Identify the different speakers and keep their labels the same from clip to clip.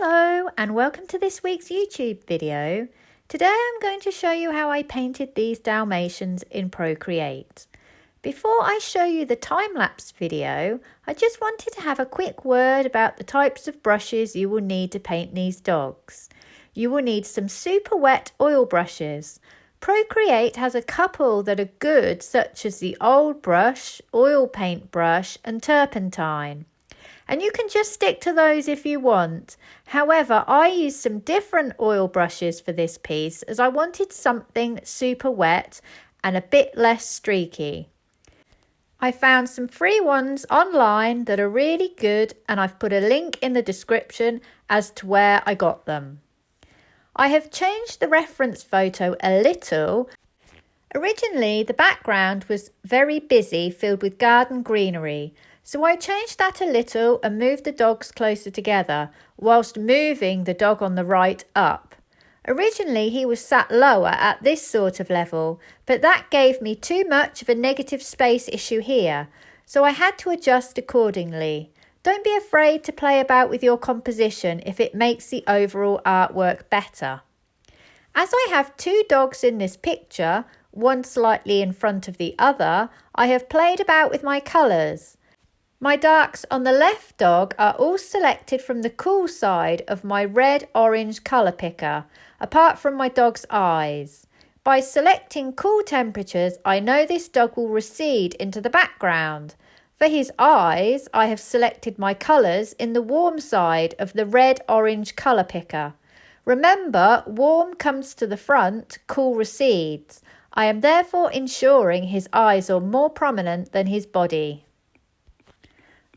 Speaker 1: Hello and welcome to this week's YouTube video. Today I'm going to show you how I painted these Dalmatians in Procreate. Before I show you the time-lapse video, I just wanted to have a quick word about the types of brushes you will need to paint these dogs. You will need some super wet oil brushes. Procreate has a couple that are good, such as the old brush, oil paint brush and turpentine. And you can just stick to those if you want. However, I used some different oil brushes for this piece as I wanted something super wet and a bit less streaky. I found some free ones online that are really good and I've put a link in the description as to where I got them. I have changed the reference photo a little. Originally, the background was very busy, filled with garden greenery. So I changed that a little and moved the dogs closer together, whilst moving the dog on the right up. Originally he was sat lower at this sort of level, but that gave me too much of a negative space issue here, so I had to adjust accordingly. Don't be afraid to play about with your composition if it makes the overall artwork better. As I have two dogs in this picture, one slightly in front of the other, I have played about with my colours. My darks on the left dog are all selected from the cool side of my red-orange colour picker, apart from my dog's eyes. By selecting cool temperatures, I know this dog will recede into the background. For his eyes, I have selected my colours in the warm side of the red-orange colour picker. Remember, warm comes to the front, cool recedes. I am therefore ensuring his eyes are more prominent than his body.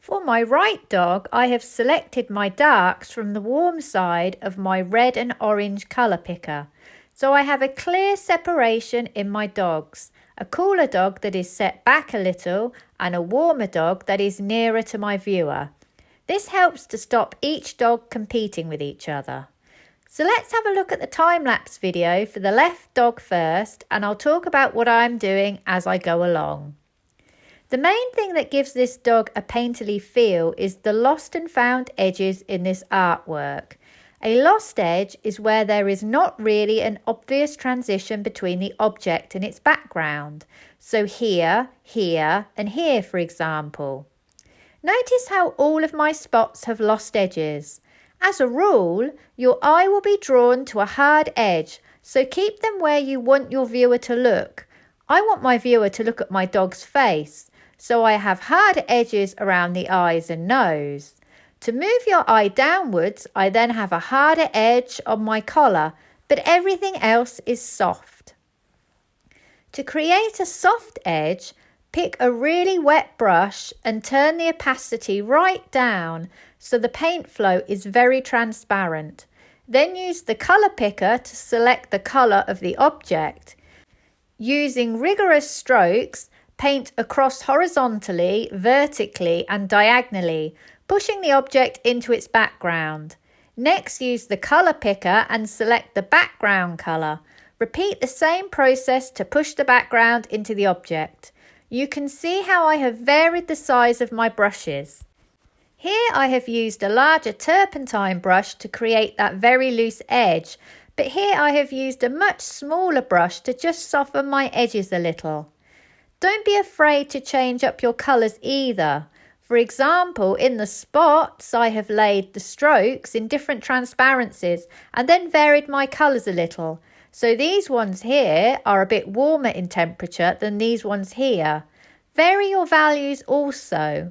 Speaker 1: For my right dog, I have selected my darks from the warm side of my red and orange colour picker. So I have a clear separation in my dogs, a cooler dog that is set back a little and a warmer dog that is nearer to my viewer. This helps to stop each dog competing with each other. So let's have a look at the time-lapse video for the left dog first, and I'll talk about what I'm doing as I go along. The main thing that gives this dog a painterly feel is the lost and found edges in this artwork. A lost edge is where there is not really an obvious transition between the object and its background. So here, here and here, for example. Notice how all of my spots have lost edges. As a rule, your eye will be drawn to a hard edge, so keep them where you want your viewer to look. I want my viewer to look at my dog's face. So I have harder edges around the eyes and nose. To move your eye downwards, I then have a harder edge on my collar, but everything else is soft. To create a soft edge, pick a really wet brush and turn the opacity right down so the paint flow is very transparent. Then use the colour picker to select the colour of the object. Using rigorous strokes, paint across horizontally, vertically and diagonally, pushing the object into its background. Next, use the colour picker and select the background colour. Repeat the same process to push the background into the object. You can see how I have varied the size of my brushes. Here I have used a larger turpentine brush to create that very loose edge, but here I have used a much smaller brush to just soften my edges a little. Don't be afraid to change up your colours either. For example, in the spots, I have laid the strokes in different transparencies and then varied my colours a little. So these ones here are a bit warmer in temperature than these ones here. Vary your values also.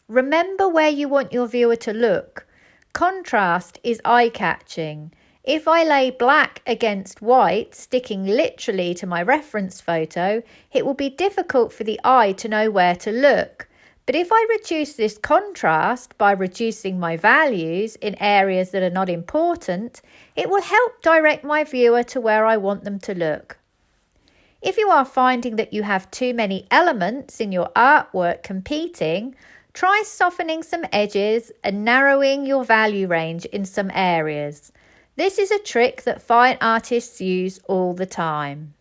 Speaker 1: Remember where you want your viewer to look. Contrast is eye-catching. If I lay black against white, sticking literally to my reference photo, it will be difficult for the eye to know where to look. But if I reduce this contrast by reducing my values in areas that are not important, it will help direct my viewer to where I want them to look. If you are finding that you have too many elements in your artwork competing, try softening some edges and narrowing your value range in some areas. This is a trick that fine artists use all the time.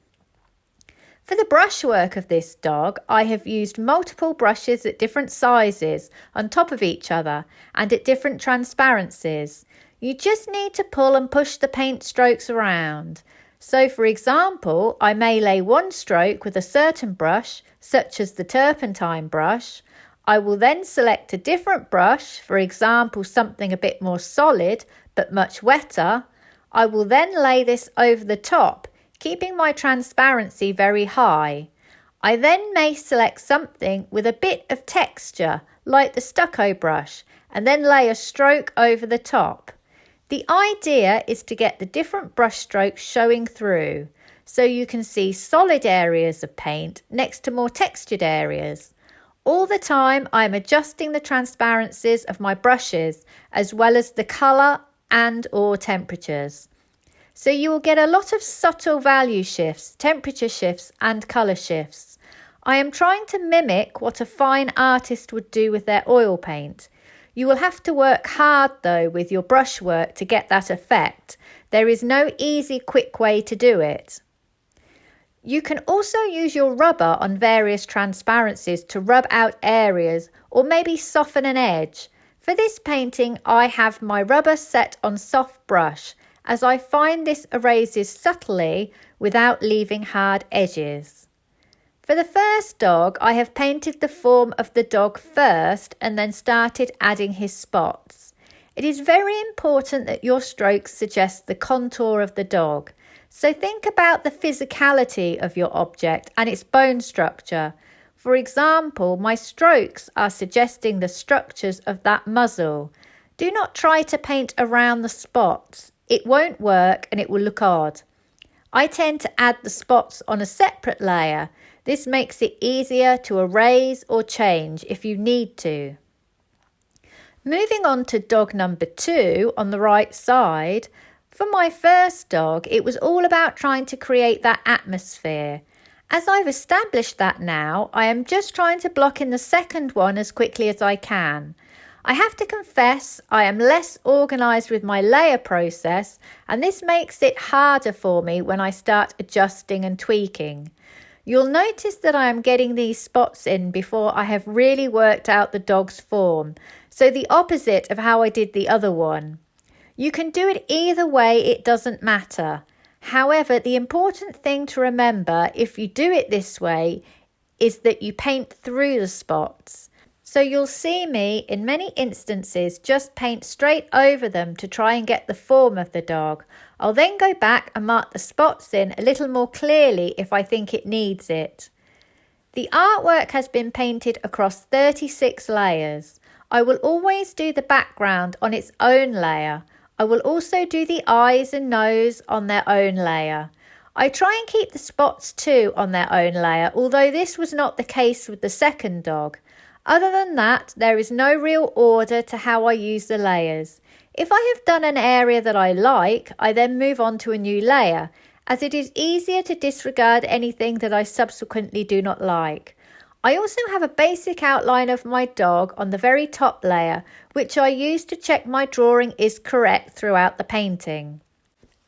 Speaker 1: For the brushwork of this dog, I have used multiple brushes at different sizes on top of each other and at different transparencies. You just need to pull and push the paint strokes around. So for example, I may lay one stroke with a certain brush, such as the turpentine brush. I will then select a different brush, for example something a bit more solid but much wetter. I will then lay this over the top, keeping my transparency very high. I then may select something with a bit of texture, like the stucco brush, and then lay a stroke over the top. The idea is to get the different brush strokes showing through, so you can see solid areas of paint next to more textured areas. All the time I'm adjusting the transparencies of my brushes as well as the colour and/or temperatures. So you will get a lot of subtle value shifts, temperature shifts and colour shifts. I am trying to mimic what a fine artist would do with their oil paint. You will have to work hard though with your brushwork to get that effect. There is no easy quick way to do it. You can also use your rubber on various transparencies to rub out areas or maybe soften an edge. For this painting I have my rubber set on soft brush, as I find this erases subtly without leaving hard edges. For the first dog, I have painted the form of the dog first and then started adding his spots. It is very important that your strokes suggest the contour of the dog. So think about the physicality of your object and its bone structure. For example, my strokes are suggesting the structures of that muzzle. Do not try to paint around the spots. It won't work and it will look odd. I tend to add the spots on a separate layer. This makes it easier to erase or change if you need to. Moving on to dog number 2 on the right side. For my first dog, it was all about trying to create that atmosphere. As I've established that now, I am just trying to block in the second one as quickly as I can. I have to confess I am less organised with my layer process, and this makes it harder for me when I start adjusting and tweaking. You'll notice that I am getting these spots in before I have really worked out the dog's form, so the opposite of how I did the other one. You can do it either way, it doesn't matter. However, the important thing to remember if you do it this way is that you paint through the spots. So you'll see me in many instances just paint straight over them to try and get the form of the dog. I'll then go back and mark the spots in a little more clearly if I think it needs it. The artwork has been painted across 36 layers. I will always do the background on its own layer. I will also do the eyes and nose on their own layer. I try and keep the spots too on their own layer, although this was not the case with the second dog. Other than that, there is no real order to how I use the layers. If I have done an area that I like, I then move on to a new layer, as it is easier to disregard anything that I subsequently do not like. I also have a basic outline of my dog on the very top layer, which I use to check my drawing is correct throughout the painting.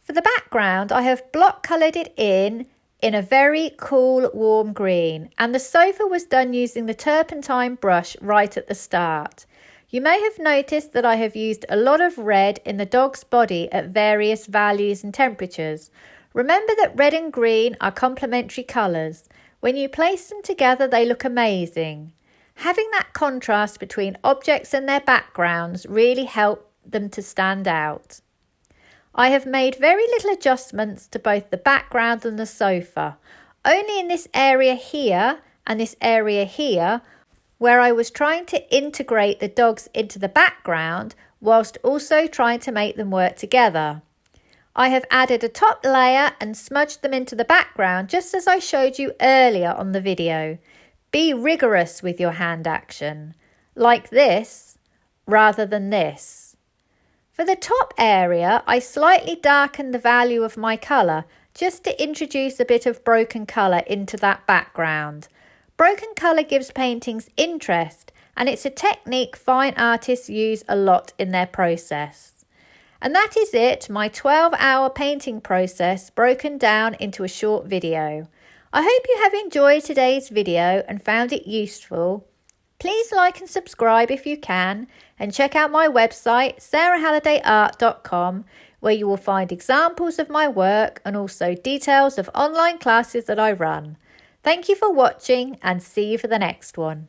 Speaker 1: For the background, I have block coloured it in a very cool warm green, and the sofa was done using the turpentine brush right at the start. You may have noticed that I have used a lot of red in the dog's body at various values and temperatures. Remember that red and green are complementary colours. When you place them together, they look amazing. Having that contrast between objects and their backgrounds really help them to stand out. I have made very little adjustments to both the background and the sofa. Only in this area here and this area here, where I was trying to integrate the dogs into the background whilst also trying to make them work together. I have added a top layer and smudged them into the background just as I showed you earlier on the video. Be rigorous with your hand action, like this rather than this. For the top area, I slightly darkened the value of my colour just to introduce a bit of broken colour into that background. Broken colour gives paintings interest, and it's a technique fine artists use a lot in their process. And that is it, my 12-hour painting process broken down into a short video. I hope you have enjoyed today's video and found it useful. Please like and subscribe if you can, And check out my website, sarahhallidayart.com, where you will find examples of my work and also details of online classes that I run. Thank you for watching and see you for the next one.